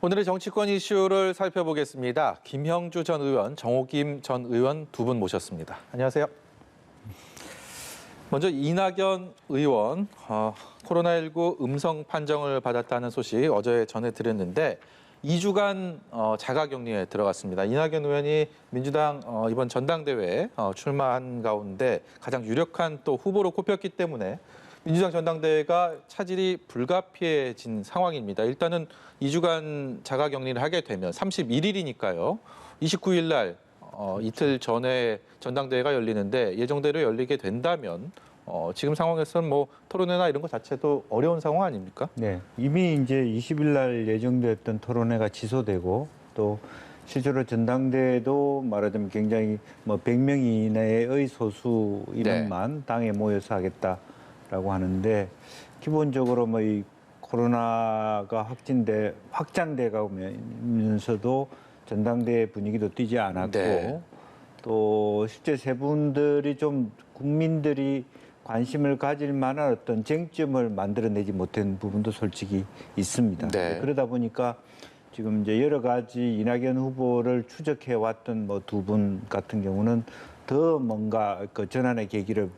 오늘의 정치권 이슈를 살펴보겠습니다. 김형주 전 의원, 정호김 전 의원 두 분 모셨습니다. 안녕하세요. 먼저 이낙연 의원, 코로나19 음성 판정을 받았다는 소식 어제 전해드렸는데 2주간 자가격리에 들어갔습니다. 이낙연 의원이 민주당 이번 전당대회에 출마한 가운데 가장 유력한 또 후보로 꼽혔기 때문에 민주당 전당대회가 차질이 불가피해진 상황입니다. 일단은 2주간 자가격리를 하게 되면 31일이니까요. 29일 날 이틀 전에 전당대회가 열리는데 예정대로 열리게 된다면 지금 상황에서는 뭐 토론회나 이런 것 자체도 어려운 상황 아닙니까? 네, 이미 이제 20일 날 예정됐던 토론회가 취소되고 또 실제로 전당대회도 말하자면 굉장히 뭐 100명 이내의 소수 인원만 당에 모여서 하겠다라고 하는데 기본적으로 뭐 이 코로나가 확장돼 가면서도 전당대회 분위기도 띄지 않았고 네. 또 실제 세 분들이 좀 국민들이 관심을 가질 만한 어떤 쟁점을 만들어내지 못한 부분도 솔직히 있습니다. 네. 그러다 보니까 지금 이제 여러 가지 이낙연 후보를 추적해 왔던 뭐 두 분 같은 경우는 더 뭔가 그 전환의 계기를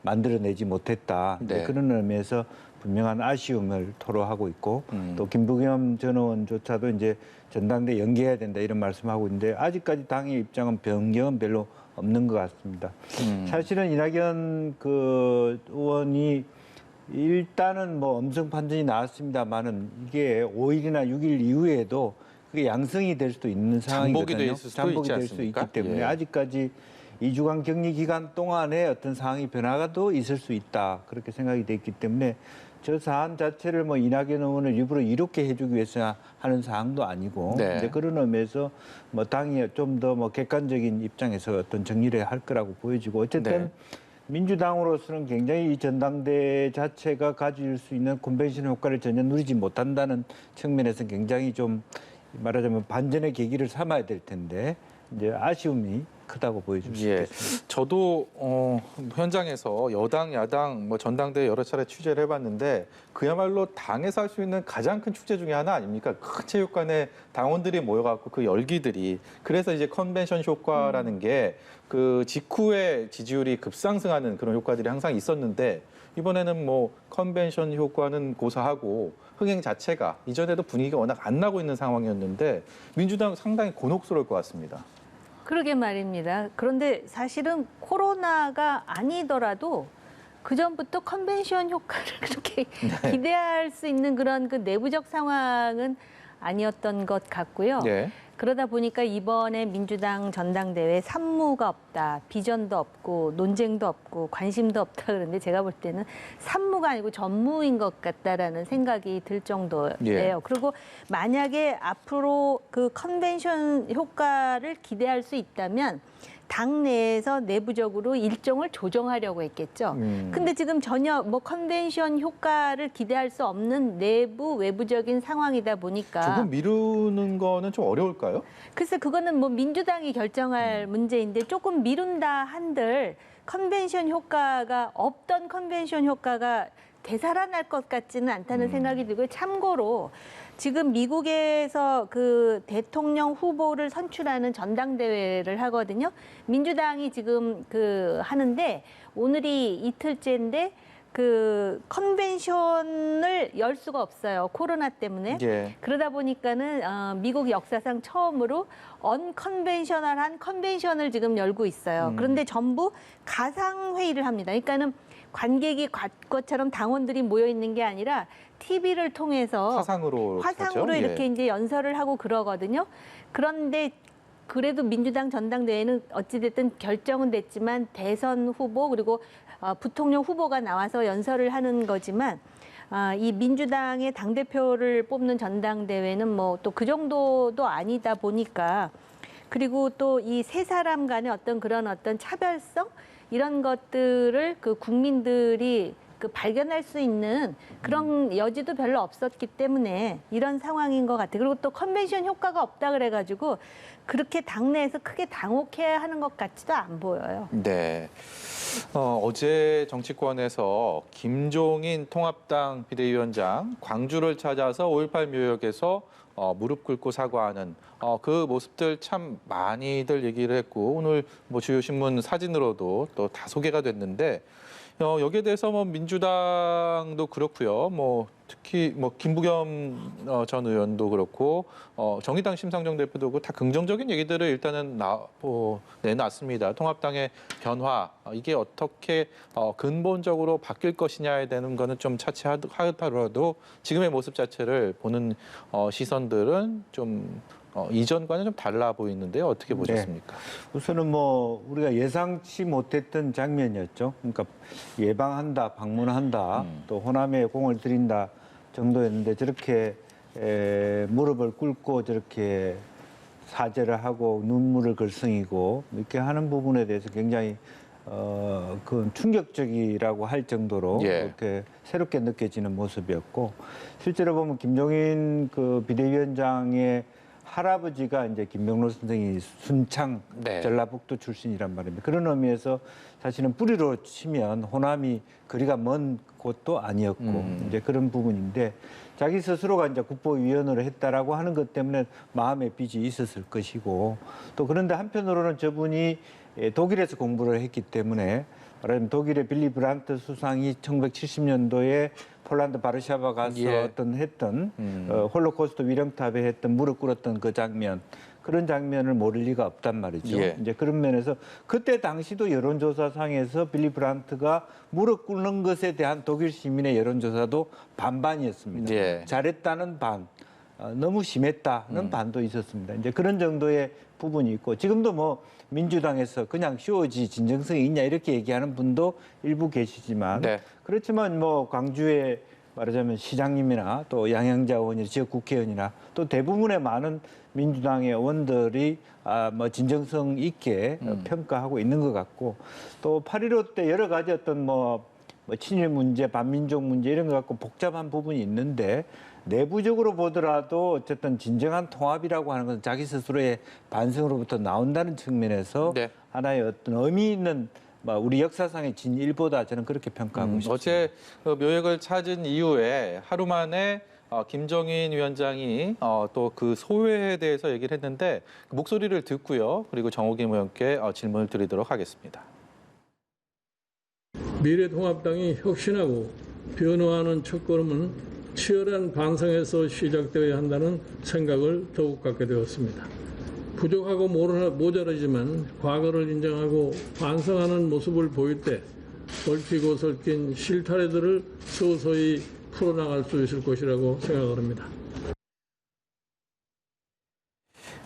만들어내지 못했다. 네. 그런 의미에서 분명한 아쉬움을 토로하고 있고 또 김부겸 전 의원조차도 이제 전당대 연기해야 된다 이런 말씀하고 있는데 아직까지 당의 입장은 변경은 별로 없는 것 같습니다. 사실은 이낙연 그 의원이 일단은 뭐 음성 판정이 나왔습니다만은 이게 5일이나 6일 이후에도 그게 양성이 될 수도 있는 상황이거든요. 잠복이 될 수도 있기 때문에 예. 아직까지 2주간 격리 기간 동안에 어떤 상황이 변화가 또 있을 수 있다. 그렇게 생각이 됐기 때문에 저 사안 자체를 뭐 이낙연 의원을 일부러 이렇게 해주기 위해서 하는 사항도 아니고 네. 이제 그런 의미에서 뭐 당이 좀 더 뭐 객관적인 입장에서 어떤 정리를 할 거라고 보여지고 어쨌든 네. 민주당으로서는 굉장히 이 전당대 자체가 가질 수 있는 컨벤션 효과를 전혀 누리지 못한다는 측면에서 굉장히 좀 말하자면 반전의 계기를 삼아야 될 텐데 이제 아쉬움이 크다고 보여줄 수 예, 있겠습니다. 저도 현장에서 여당, 야당 뭐 전당대회 여러 차례 취재를 해봤는데 그야말로 당에서 할 수 있는 가장 큰 축제 중에 하나 아닙니까? 큰 체육관에 당원들이 모여갖고 그 열기들이 그래서 이제 컨벤션 효과라는 게 그 직후에 지지율이 급상승하는 그런 효과들이 항상 있었는데 이번에는 뭐 컨벤션 효과는 고사하고 흥행 자체가 이전에도 분위기가 워낙 안 나고 있는 상황이었는데 민주당 상당히 곤혹스러울 것 같습니다. 그러게 말입니다. 그런데 사실은 코로나가 아니더라도 그전부터 컨벤션 효과를 그렇게 기대할 수 있는 그런 그 내부적 상황은 아니었던 것 같고요. 네. 그러다 보니까 이번에 민주당 전당대회 산무가 없다, 비전도 없고 논쟁도 없고 관심도 없다 그러는데 제가 볼 때는 산무가 아니고 전무인 것 같다라는 생각이 들 정도예요. 예. 그리고 만약에 앞으로 그 컨벤션 효과를 기대할 수 있다면 당 내에서 내부적으로 일정을 조정하려고 했겠죠. 근데 지금 전혀 뭐 컨벤션 효과를 기대할 수 없는 내부 외부적인 상황이다 보니까 조금 미루는 거는 좀 어려울까요? 글쎄 그거는 뭐 민주당이 결정할 문제인데 조금 미룬다 한들 컨벤션 효과가 없던 컨벤션 효과가 되살아날 것 같지는 않다는 생각이 들고요. 참고로 지금 미국에서 그 대통령 후보를 선출하는 전당대회를 하거든요. 민주당이 지금 그 하는데 오늘이 이틀째인데 그 컨벤션을 열 수가 없어요. 코로나 때문에. 예. 그러다 보니까는 미국 역사상 처음으로 언컨벤셔널한 컨벤션을 지금 열고 있어요. 그런데 전부 가상 회의를 합니다. 그러니까는 관객이 것처럼 당원들이 모여 있는 게 아니라 TV를 통해서 화상으로 하죠? 이렇게 예. 이제 연설을 하고 그러거든요. 그런데 그래도 민주당 전당대회는 어찌됐든 결정은 됐지만 대선 후보 그리고 부통령 후보가 나와서 연설을 하는 거지만 이 민주당의 당대표를 뽑는 전당대회는 뭐 또 그 정도도 아니다 보니까 그리고 또 이 세 사람 간의 어떤 그런 어떤 차별성 이런 것들을 그 국민들이 그 발견할 수 있는 그런 여지도 별로 없었기 때문에 이런 상황인 것 같아요. 그리고 또 컨벤션 효과가 없다 그래가지고 그렇게 당내에서 크게 당혹해야 하는 것 같지도 안 보여요. 네. 어제 정치권에서 김종인 통합당 비대위원장 광주를 찾아서 5.18 묘역에서 무릎 꿇고 사과하는 그 모습들 참 많이들 얘기를 했고 오늘 뭐 주요 신문 사진으로도 또 다 소개가 됐는데 여기에 대해서 뭐 민주당도 그렇고요. 뭐 특히 뭐 김부겸 전 의원도 그렇고 정의당 심상정 대표도 그렇고 다 긍정적인 얘기들을 일단은 내놨습니다. 통합당의 변화 이게 어떻게 근본적으로 바뀔 것이냐에 대한 거는 좀 차치하더라도 지금의 모습 자체를 보는 시선들은 좀 이전과는 좀 달라 보이는데요. 어떻게 보셨습니까? 네. 우선은 뭐 우리가 예상치 못했던 장면이었죠. 그러니까 예방한다, 방문한다, 또 호남에 공을 들인다 정도였는데 저렇게 무릎을 꿇고 저렇게 사죄를 하고 눈물을 글썽이고 이렇게 하는 부분에 대해서 굉장히 그건 충격적이라고 할 정도로 예. 이렇게 새롭게 느껴지는 모습이었고 실제로 보면 김종인 그 비대위원장의 할아버지가 이제 김병로 선생이 순창 네. 전라북도 출신이란 말입니다. 그런 의미에서 사실은 뿌리로 치면 호남이 거리가 먼 곳도 아니었고 이제 그런 부분인데 자기 스스로가 이제 국보위원으로 했다라고 하는 것 때문에 마음의 빚이 있었을 것이고 또 그런데 한편으로는 저분이 독일에서 공부를 했기 때문에 말하자면 독일의 빌리 브란트 수상이 1970년도에 폴란드 바르샤바 가서 예. 했던 홀로코스트 위령탑에 했던 무릎 꿇었던 그 장면 그런 장면을 모를 리가 없단 말이죠. 예. 이제 그런 면에서 그때 당시도 여론조사상에서 빌리 브란트가 무릎 꿇는 것에 대한 독일 시민의 여론조사도 반반이었습니다. 예. 잘했다는 반, 너무 심했다는 반도 있었습니다. 이제 그런 정도의 부분이 있고 지금도 뭐 민주당에서 그냥 쇼지 진정성이 있냐 이렇게 얘기하는 분도 일부 계시지만 네. 그렇지만 뭐 광주에 말하자면 시장님이나 또 양양자 의원이나 지역 국회의원이나 또 대부분의 많은 민주당의 의원들이 뭐 진정성 있게 평가하고 있는 것 같고 또 8.15 때 여러 가지 어떤 뭐 친일 문제, 반민족 문제 이런 것 갖고 복잡한 부분이 있는데 내부적으로 보더라도 어쨌든 진정한 통합이라고 하는 것은 자기 스스로의 반성으로부터 나온다는 측면에서 네. 하나의 어떤 의미 있는 우리 역사상의 진일보다 저는 그렇게 평가하고 싶습니다. 어제 묘역을 찾은 이후에 하루 만에 김종인 위원장이 또 그 소회에 대해서 얘기를 했는데 그 목소리를 듣고요. 그리고 정호김 의원께 질문을 드리도록 하겠습니다. 미래통합당이 혁신하고 변화하는 첫걸음은 치열한 반성에서 시작되어야 한다는 생각을 더욱 갖게 되었습니다. 부족하고 모자라지만 과거를 인정하고 반성하는 모습을 보일 때 얽히고 설킨 실타래들을 서서히 풀어나갈 수 있을 것이라고 생각합니다.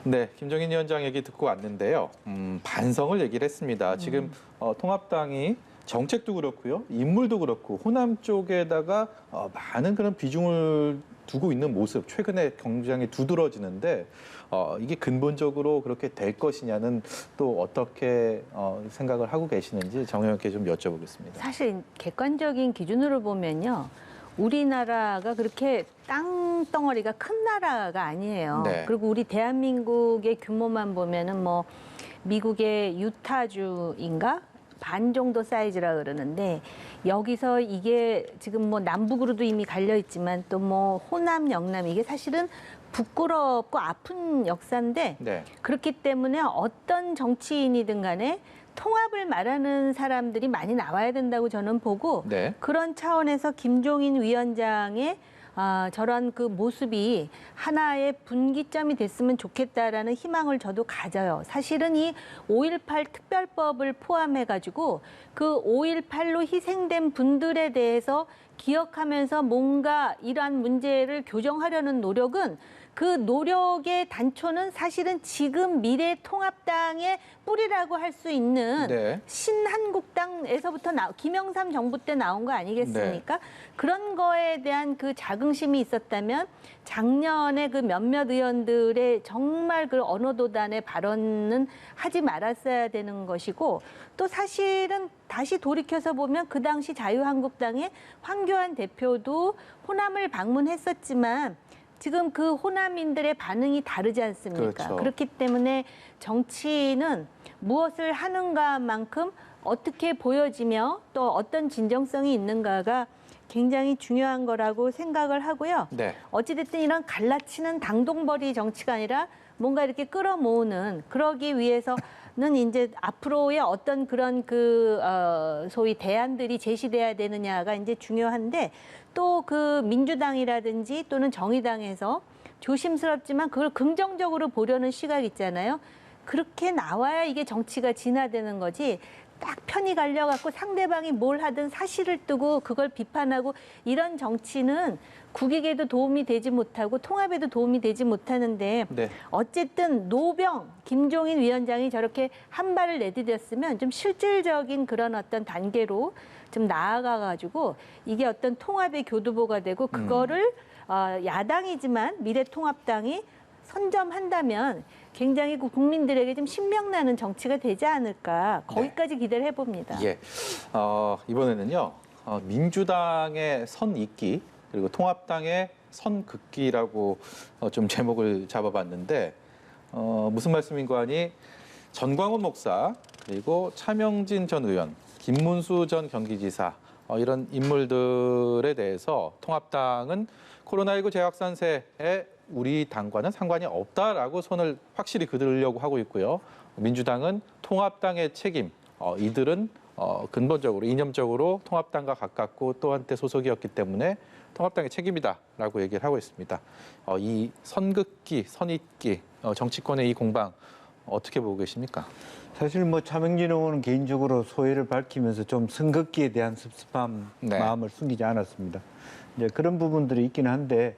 네, 김종인 위원장 얘기 듣고 왔는데요. 반성을 얘기를 했습니다. 지금 통합당이 정책도 그렇고요, 인물도 그렇고 호남 쪽에다가 많은 그런 비중을 두고 있는 모습 최근에 굉장히 두드러지는데 이게 근본적으로 그렇게 될 것이냐는 또 어떻게 생각을 하고 계시는지 정 의원께 좀 여쭤보겠습니다. 사실 객관적인 기준으로 보면요. 우리나라가 그렇게 땅덩어리가 큰 나라가 아니에요. 네. 그리고 우리 대한민국의 규모만 보면은 뭐 미국의 유타주인가? 반 정도 사이즈라 그러는데 여기서 이게 지금 뭐 남북으로도 이미 갈려 있지만 또 뭐 호남, 영남 이게 사실은 부끄럽고 아픈 역사인데 네. 그렇기 때문에 어떤 정치인이든 간에 통합을 말하는 사람들이 많이 나와야 된다고 저는 보고 네. 그런 차원에서 김종인 위원장의 저런 그 모습이 하나의 분기점이 됐으면 좋겠다라는 희망을 저도 가져요. 사실은 이 5.18 특별법을 포함해가지고 그 5.18로 희생된 분들에 대해서 기억하면서 뭔가 이러한 문제를 교정하려는 노력은 그 노력의 단초는 사실은 지금 미래통합당의 뿌리라고 할 수 있는 네. 신한국당에서부터 김영삼 정부 때 나온 거 아니겠습니까? 그런 거에 대한 그 자긍심이 있었다면 작년에 그 몇몇 의원들의 정말 그 언어도단의 발언은 하지 말았어야 되는 것이고 또 사실은 다시 돌이켜서 보면 그 당시 자유한국당의 황교안 대표도 호남을 방문했었지만 지금 그 호남인들의 반응이 다르지 않습니까? 그렇죠. 그렇기 때문에 정치는 무엇을 하는가만큼 어떻게 보여지며 또 어떤 진정성이 있는가가 굉장히 중요한 거라고 생각을 하고요. 네. 어찌됐든 이런 갈라치는 당동벌이 정치가 아니라 뭔가 이렇게 끌어모으는 그러기 위해서는 이제 앞으로의 어떤 그런 소위 대안들이 제시돼야 되느냐가 이제 중요한데 또 그 민주당이라든지 또는 정의당에서 조심스럽지만 그걸 긍정적으로 보려는 시각 있잖아요. 그렇게 나와야 이게 정치가 진화되는 거지. 딱 편이 갈려갖고 상대방이 뭘 하든 사실을 뜨고 그걸 비판하고 이런 정치는 국익에도 도움이 되지 못하고 통합에도 도움이 되지 못하는데 네. 어쨌든 노병 김종인 위원장이 저렇게 한 발을 내디뎠으면 좀 실질적인 그런 어떤 단계로 좀 나아가가지고 이게 어떤 통합의 교두보가 되고 그거를 야당이지만 미래통합당이 선점한다면 굉장히 그 국민들에게 좀 신명나는 정치가 되지 않을까 거기까지 기대를 해봅니다. 예. 이번에는요. 민주당의 선잇기 그리고 통합당의 선긋기라고 좀 제목을 잡아봤는데 무슨 말씀인가 하니 전광훈 목사 그리고 차명진 전 의원, 김문수 전 경기지사 이런 인물들에 대해서 통합당은 코로나19 재확산세에 우리 당과는 상관이 없다라고 손을 확실히 그들려고 하고 있고요. 민주당은 통합당의 책임, 이들은 근본적으로 이념적으로 통합당과 가깝고 또 한때 소속이었기 때문에 통합당의 책임이다라고 얘기를 하고 있습니다. 이 선긋기, 선잇기, 정치권의 이 공방 어떻게 보고 계십니까? 사실 뭐 차명진 의원은 개인적으로 소회를 밝히면서 좀 선긋기에 대한 섭섭한 네. 마음을 숨기지 않았습니다. 이제 그런 부분들이 있긴 한데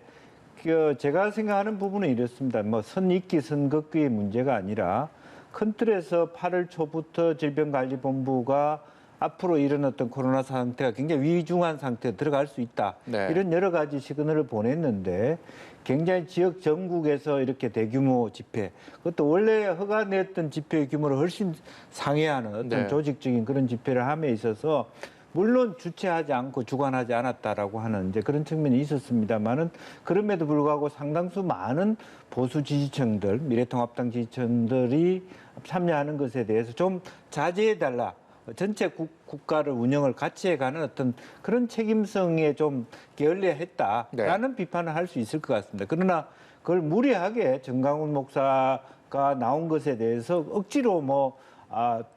제가 생각하는 부분은 이렇습니다. 뭐 선잇기, 선긋기의 문제가 아니라 큰 틀에서 8월 초부터 질병관리본부가 앞으로 이런 어떤 코로나 상태가 굉장히 위중한 상태에 들어갈 수 있다. 네. 이런 여러 가지 시그널을 보냈는데 굉장히 지역 전국에서 이렇게 대규모 집회, 그것도 원래 허가냈던 집회 규모를 훨씬 상회하는 어떤 네. 조직적인 그런 집회를 함에 있어서 물론 주최하지 않고 주관하지 않았다라고 하는 이제 그런 측면이 있었습니다만은 그럼에도 불구하고 상당수 많은 보수 지지층들, 미래통합당 지지층들이 참여하는 것에 대해서 좀 자제해달라. 전체 국가를 운영을 같이 해가는 어떤 그런 책임성에 좀 게을리했다라는 네. 비판을 할 수 있을 것 같습니다. 그러나 그걸 무리하게 정광훈 목사가 나온 것에 대해서 억지로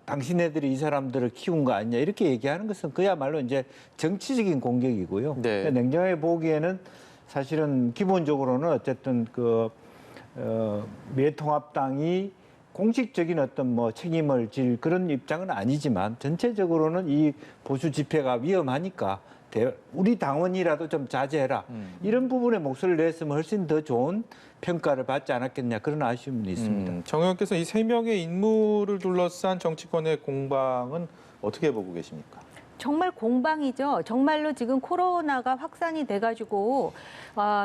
당신네들이 이 사람들을 키운 거 아니냐 이렇게 얘기하는 것은 그야말로 이제 정치적인 공격이고요. 네. 그러니까 냉정하게 보기에는 사실은 기본적으로는 어쨌든 미래통합당이 공식적인 어떤 책임을 질 그런 입장은 아니지만 전체적으로는 이 보수 집회가 위험하니까 우리 당원이라도 좀 자제해라. 이런 부분에 목소리를 냈으면 훨씬 더 좋은 평가를 받지 않았겠냐 그런 아쉬움이 있습니다. 정 의원께서 이 세 명의 인물을 둘러싼 정치권의 공방은 어떻게 보고 계십니까? 정말 공방이죠. 정말로 지금 코로나가 확산이 돼가지고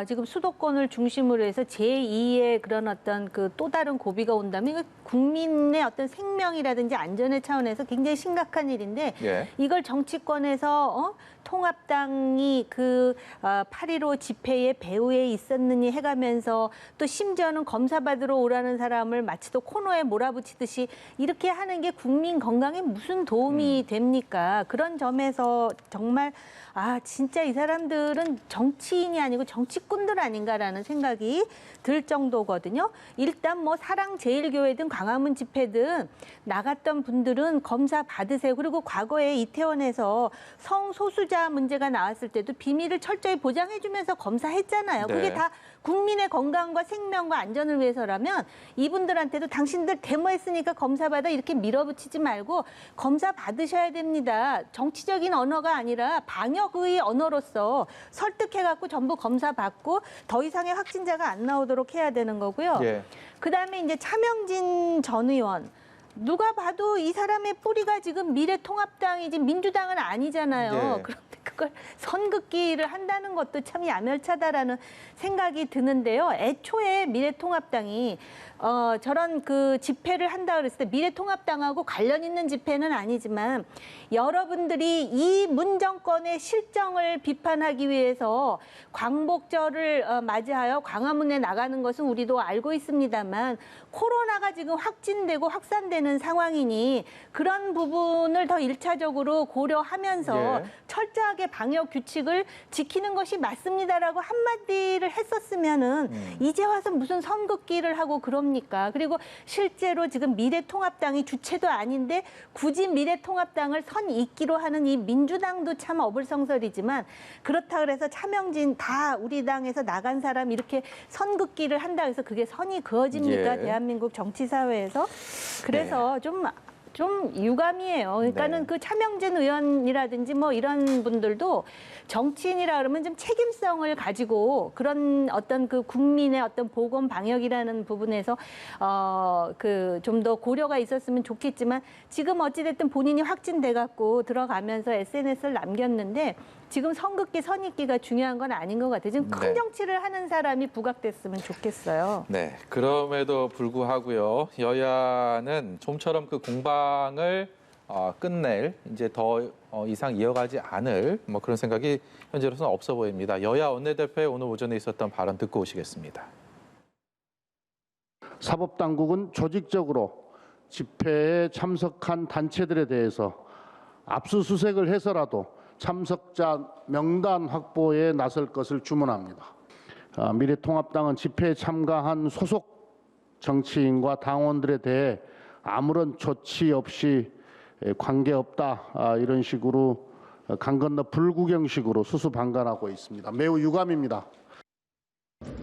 지금 수도권을 중심으로 해서 제2의 그런 어떤 또 다른 고비가 온다면 이거 국민의 어떤 생명이라든지 안전의 차원에서 굉장히 심각한 일인데 예. 이걸 정치권에서 통합당이 8.15 집회에 배후에 있었느니 해가면서 또 심지어는 검사받으러 오라는 사람을 마치 또 코너에 몰아붙이듯이 이렇게 하는 게 국민 건강에 무슨 도움이 됩니까? 그런 점에서 정말 진짜 이 사람들은 정치인이 아니고 정치꾼들 아닌가라는 생각이 들 정도거든요. 일단 사랑제일교회든 광화문 집회든 나갔던 분들은 검사 받으세요. 그리고 과거에 이태원에서 성소수자 문제가 나왔을 때도 비밀을 철저히 보장해주면서 검사했잖아요. 네. 그게 다 국민의 건강과 생명과 안전을 위해서라면 이분들한테도 당신들 데모했으니까 검사받아 이렇게 밀어붙이지 말고 검사 받으셔야 됩니다. 정치적인 언어가 아니라 방역의 언어로서 설득해갖고 전부 검사 받고 더 이상의 확진자가 안 나오도록 해야 되는 거고요. 예. 그다음에 이제 차명진 전 의원. 누가 봐도 이 사람의 뿌리가 지금 미래통합당이지 민주당은 아니잖아요. 예. 그런데 그걸 선긋기를 한다는 것도 참 야멸차다라는 생각이 드는데요. 애초에 미래통합당이 저런 그 집회를 한다 그랬을 때 미래통합당하고 관련 있는 집회는 아니지만 여러분들이 이 문 정권의 실정을 비판하기 위해서 광복절을 맞이하여 광화문에 나가는 것은 우리도 알고 있습니다만 코로나가 지금 확진되고 확산되는 상황이니 그런 부분을 더 일차적으로 고려하면서 예. 철저하게 방역 규칙을 지키는 것이 맞습니다라고 한마디를 했었으면은 이제 와서 무슨 선긋기를 하고 그럽니까? 그리고 실제로 지금 미래통합당이 주체도 아닌데 굳이 미래통합당을 선 잇기로 하는 이 민주당도 참 어불성설이지만 그렇다 그래서 차명진 다 우리 당에서 나간 사람 이렇게 선긋기를 한다 해서 그게 선이 그어집니까? 예. 대한민국 정치 사회에서. 그래서 좀 유감이에요. 그러니까는 네. 그 차명진 의원이라든지 뭐 이런 분들도 정치인이라 그러면 좀 책임성을 가지고 그런 어떤 그 국민의 어떤 보건 방역이라는 부분에서 그 좀 더 고려가 있었으면 좋겠지만 지금 어찌됐든 본인이 확진돼 갖고 들어가면서 SNS를 남겼는데 지금 선긋기 선입기가 중요한 건 아닌 것 같아요. 지금 큰 네. 정치를 하는 사람이 부각됐으면 좋겠어요. 네, 그럼에도 불구하고요. 여야는 좀처럼 그 공방을 끝낼 이제 더 이상 이어가지 않을 뭐 그런 생각이 현재로서는 없어 보입니다. 여야 원내대표의 오늘 오전에 있었던 발언 듣고 오시겠습니다. 사법당국은 조직적으로 집회에 참석한 단체들에 대해서 압수수색을 해서라도 참석자 명단 확보에 나설 것을 주문합니다. 미래통합당은 집회에 참가한 소속 정치인과 당원들에 대해 아무런 조치 없이 관계없다 이런 식으로 강 건너 불구경식으로 수수방관하고 있습니다. 매우 유감입니다.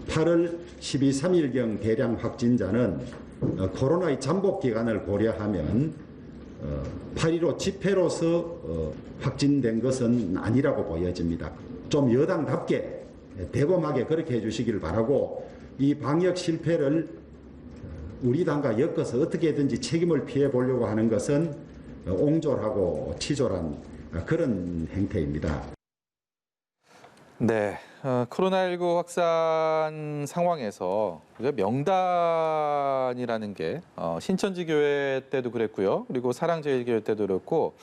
8월 12, 3일경 대량 확진자는 코로나의 잠복 기간을 고려하면 8.15 집회로서 확진된 것은 아니라고 보여집니다. 좀 여당답게 대범하게 그렇게 해주시기를 바라고 이 방역 실패를 우리 당과 엮어서 어떻게든지 책임을 피해 보려고 하는 것은 옹졸하고 치졸한 그런 행태입니다. 네, 코로나19 확산 상황에서 우리가 명단이라는 게 신천지교회 때도 그랬고요. 그리고 사랑제일교회 때도 그렇고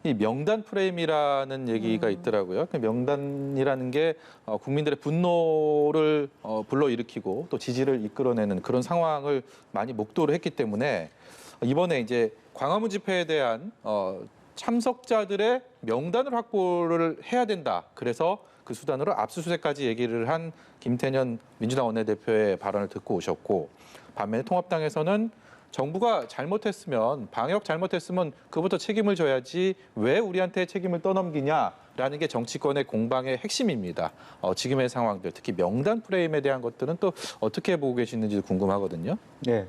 이 명단 프레임이라는 얘기가 있더라고요. 그 명단이라는 게 국민들의 분노를 불러일으키고 또 지지를 이끌어내는 그런 상황을 많이 목도를 했기 때문에 이번에 이제 광화문 집회에 대한 참석자들의 명단을 확보를 해야 된다. 그래서 그 수단으로 압수수색까지 얘기를 한 김태년 민주당 원내대표의 발언을 듣고 오셨고, 반면에 통합당에서는 정부가 잘못했으면, 방역 잘못했으면 그부터 책임을 져야지 왜 우리한테 책임을 떠넘기냐라는 게 정치권의 공방의 핵심입니다. 지금의 상황들, 특히 명단 프레임에 대한 것들은 또 어떻게 보고 계시는지 궁금하거든요. 네.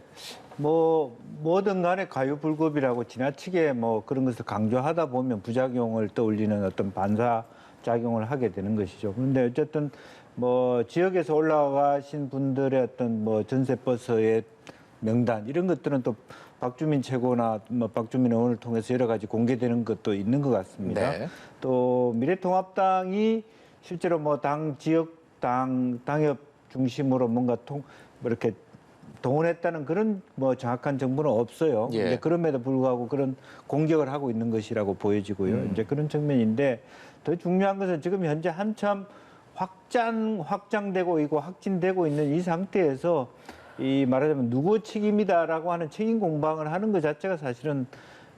뭐 뭐든 간에 과유불급이라고 지나치게 뭐 그런 것을 강조하다 보면 부작용을 떠올리는 어떤 반사 작용을 하게 되는 것이죠. 그런데 어쨌든 뭐 지역에서 올라가신 분들의 어떤 뭐 전세버스의 명단 이런 것들은 또 박주민 최고나 뭐 박주민 의원을 통해서 여러 가지 공개되는 것도 있는 것 같습니다. 네. 또 미래통합당이 실제로 뭐 당 지역 당협 중심으로 뭔가 뭐 이렇게 동원했다는 그런 뭐 정확한 정보는 없어요. 예. 이제 그럼에도 불구하고 그런 공격을 하고 있는 것이라고 보여지고요. 이제 그런 측면인데 더 중요한 것은 지금 현재 한참 확장되고 있고 확진되고 있는 이 상태에서 이 말하자면 누구 책임이다라고 하는 책임 공방을 하는 것 자체가 사실은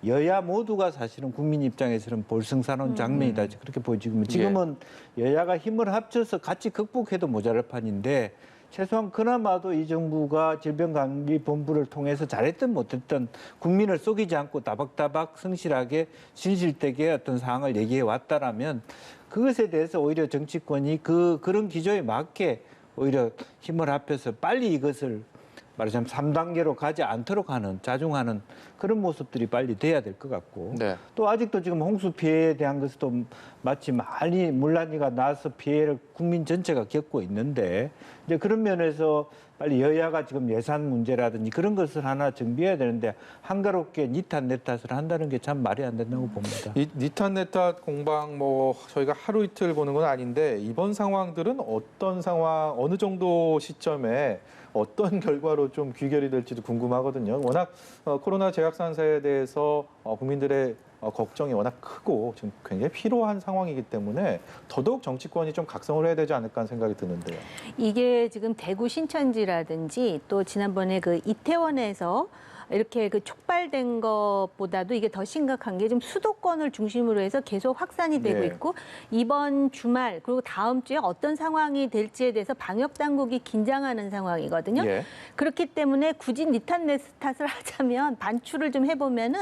여야 모두가 사실은 국민 입장에서는 볼썽사나운 장면이다. 그렇게 보여지고 지금은 여야가 힘을 합쳐서 같이 극복해도 모자랄 판인데 최소한 그나마도 이 정부가 질병관리본부를 통해서 잘했든 못했든 국민을 속이지 않고 다박다박 성실하게 진실되게 어떤 사항을 얘기해 왔다라면 그것에 대해서 오히려 정치권이 그런 기조에 맞게 오히려 힘을 합해서 빨리 이것을 말하자면 3단계로 가지 않도록 하는 자중하는 그런 모습들이 빨리 돼야 될 것 같고 네. 또 아직도 지금 홍수 피해에 대한 것도 마치 많이 물난리가 나서 피해를 국민 전체가 겪고 있는데 이제 그런 면에서 빨리 여야가 지금 예산 문제라든지 그런 것을 하나 정비해야 되는데 한가롭게 니탓 내탓을 한다는 게 참 말이 안 된다고 봅니다. 이 니탄 네탓 공방 뭐 저희가 하루 이틀 보는 건 아닌데 이번 상황들은 어떤 상황 어느 정도 시점에 어떤 결과로 좀 귀결이 될지도 궁금하거든요. 워낙 코로나 재확산세에 대해서 국민들의 걱정이 워낙 크고 지금 굉장히 피로한 상황이기 때문에 더더욱 정치권이 좀 각성을 해야 되지 않을까 하는 생각이 드는데요. 이게 지금 대구 신천지라든지 또 지난번에 그 이태원에서 이렇게 그 촉발된 것보다도 이게 더 심각한 게 지금 수도권을 중심으로 해서 계속 확산이 되고 네. 있고 이번 주말 그리고 다음 주에 어떤 상황이 될지에 대해서 방역 당국이 긴장하는 상황이거든요. 예. 그렇기 때문에 굳이 니탓 내탓을 하자면 반추를 좀 해보면은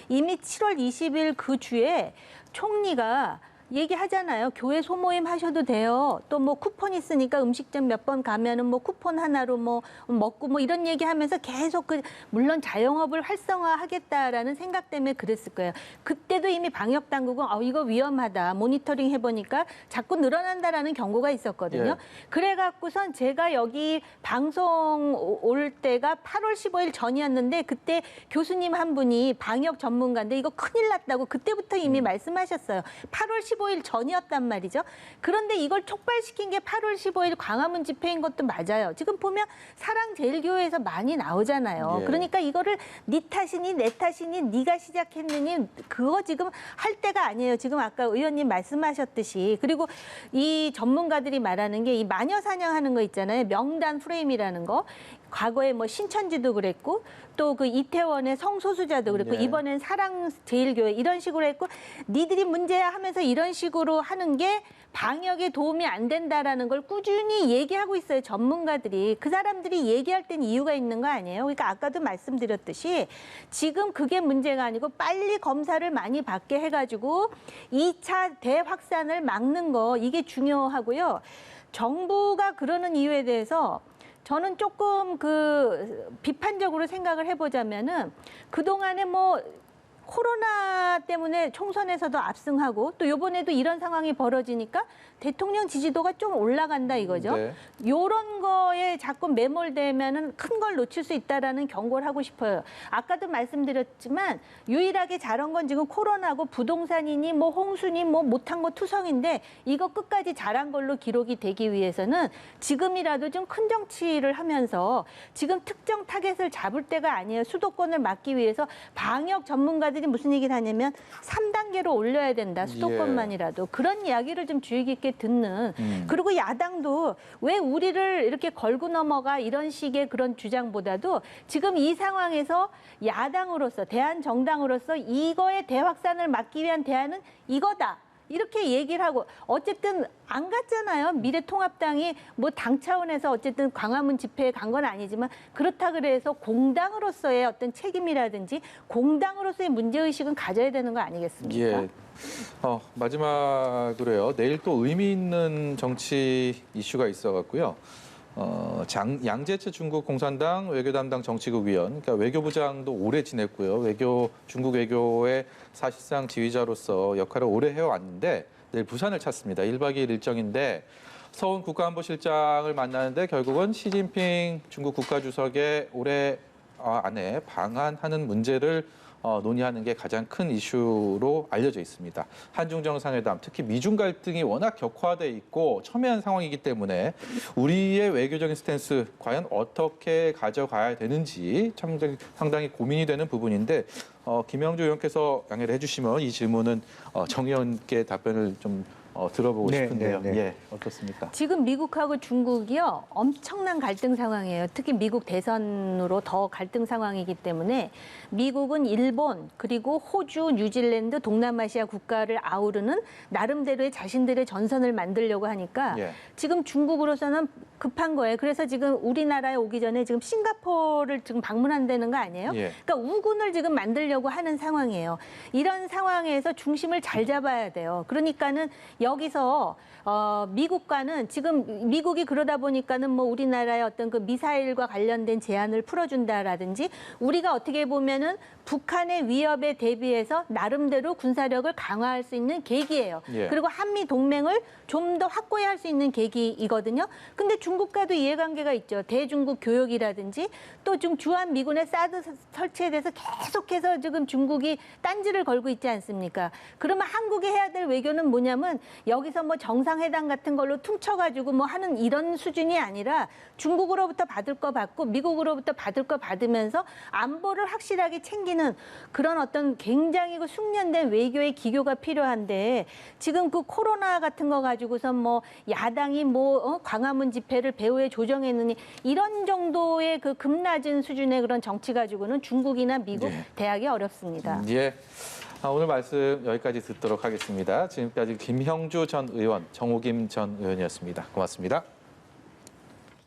이미 7월 20일 그 주에 총리가 얘기하잖아요. 교회 소모임 하셔도 돼요. 또 뭐 쿠폰 있으니까 음식점 몇 번 가면은 뭐 쿠폰 하나로 뭐 먹고 뭐 이런 얘기하면서 계속 그 물론 자영업을 활성화하겠다라는 생각 때문에 그랬을 거예요. 그때도 이미 방역 당국은 이거 위험하다. 모니터링 해보니까 자꾸 늘어난다라는 경고가 있었거든요. 예. 그래갖고선 제가 여기 방송 올 때가 8월 15일 전이었는데 그때 교수님 한 분이 방역 전문가인데 이거 큰일 났다고 그때부터 이미 말씀하셨어요. 8월 15일 전이었단 말이죠. 그런데 이걸 촉발시킨 게 8월 15일 광화문 집회인 것도 맞아요. 지금 보면 사랑제일교회에서 많이 나오잖아요. 예. 그러니까 이거를 네 탓이니 내 탓이니 네가 시작했느니 그거 지금 할 때가 아니에요. 지금 아까 의원님 말씀하셨듯이. 그리고 이 전문가들이 말하는 게 이 마녀 사냥하는 거 있잖아요. 명단 프레임이라는 거. 과거에 뭐 신천지도 그랬고 또 그 이태원의 성소수자도 그랬고 네. 이번엔 사랑제일교회 이런 식으로 했고 니들이 문제야 하면서 이런 식으로 하는 게 방역에 도움이 안 된다라는 걸 꾸준히 얘기하고 있어요. 전문가들이. 그 사람들이 얘기할 땐 이유가 있는 거 아니에요. 그러니까 아까도 말씀드렸듯이 지금 그게 문제가 아니고 빨리 검사를 많이 받게 해가지고 2차 대확산을 막는 거 이게 중요하고요. 정부가 그러는 이유에 대해서 저는 조금 비판적으로 생각을 해보자면은 그동안에 뭐 코로나 때문에 총선에서도 압승하고 또 이번에도 이런 상황이 벌어지니까 대통령 지지도가 좀 올라간다 이거죠. 네. 요런 거에 자꾸 매몰되면은 큰 걸 놓칠 수 있다라는 경고를 하고 싶어요. 아까도 말씀드렸지만 유일하게 잘한 건 지금 코로나고 부동산이니 뭐 홍수니 뭐 못한 거 투성인데 이거 끝까지 잘한 걸로 기록이 되기 위해서는 지금이라도 좀 큰 정치를 하면서 지금 특정 타겟을 잡을 때가 아니에요. 수도권을 막기 위해서 방역 전문가들이 무슨 얘기를 하냐면 3단계로 올려야 된다. 수도권만이라도. 그런 이야기를 좀 주의 깊게 듣는. 그리고 야당도 왜 우리를 이렇게 걸고 넘어가 이런 식의 그런 주장보다도 지금 이 상황에서 야당으로서 대한정당으로서 이거의 대확산을 막기 위한 대안은 이거다. 이렇게 얘기를 하고 어쨌든 안 갔잖아요. 미래통합당이 뭐 당 차원에서 어쨌든 광화문 집회에 간 건 아니지만 그렇다 그래서 공당으로서의 어떤 책임이라든지 공당으로서의 문제의식은 가져야 되는 거 아니겠습니까? 예. 마지막으로요. 내일 또 의미 있는 정치 이슈가 있어갖고요. 양재채 중국 공산당 외교 담당 정치국 위원, 그러니까 외교부장도 오래 지냈고요. 중국 외교의 사실상 지휘자로서 역할을 오래 해왔는데 내일 부산을 찾습니다. 1박 2일 일정인데 서훈 국가안보실장을 만나는데 결국은 시진핑 중국 국가주석의 올해 안에 방한하는 문제를 논의하는 게 가장 큰 이슈로 알려져 있습니다. 한중 정상회담, 특히 미중 갈등이 워낙 격화돼 있고 첨예한 상황이기 때문에 우리의 외교적인 스탠스 과연 어떻게 가져가야 되는지 참 상당히 고민이 되는 부분인데 김영주 의원께서 양해를 해주시면 이 질문은 정 의원께 답변을 좀 들어보고 네, 싶은데요. 네, 네. 예, 어떻습니까? 지금 미국하고 중국이요 엄청난 갈등 상황이에요. 특히 미국 대선으로 더 갈등 상황이기 때문에 미국은 일본 그리고 호주, 뉴질랜드, 동남아시아 국가를 아우르는 나름대로의 자신들의 전선을 만들려고 하니까 예. 지금 중국으로서는 급한 거예요. 그래서 지금 우리나라에 오기 전에 지금 싱가포르를 지금 방문한다는 거 아니에요? 예. 그러니까 우군을 지금 만들려고 하는 상황이에요. 이런 상황에서 중심을 잘 잡아야 돼요. 그러니까는 여기서 미국과는 지금 미국이 그러다 보니까는 뭐 우리나라의 어떤 그 미사일과 관련된 제한을 풀어준다라든지 우리가 어떻게 보면은 북한의 위협에 대비해서 나름대로 군사력을 강화할 수 있는 계기예요. 예. 그리고 한미 동맹을 좀 더 확고히 할 수 있는 계기이거든요. 근데 중국과도 이해관계가 있죠. 대중국 교역이라든지 또 지금 주한 미군의 사드 설치에 대해서 계속해서 지금 중국이 딴지를 걸고 있지 않습니까? 그러면 한국이 해야 될 외교는 뭐냐면 여기서 뭐 정상회담 같은 걸로 퉁쳐가지고 뭐 하는 이런 수준이 아니라 중국으로부터 받을 거 받고 미국으로부터 받을 거 받으면서 안보를 확실하게 챙기는 그런 어떤 굉장히 그 숙련된 외교의 기교가 필요한데 지금 그 코로나 같은 거 가지고선 뭐 야당이 뭐 광화문 집회를 배후에 조정했느니 이런 정도의 그 급낮은 수준의 그런 정치 가지고는 중국이나 미국 예. 대하기 어렵습니다. 예. 오늘 말씀 여기까지 듣도록 하겠습니다. 지금까지 김형주 전 의원, 정호김 전 의원이었습니다. 고맙습니다.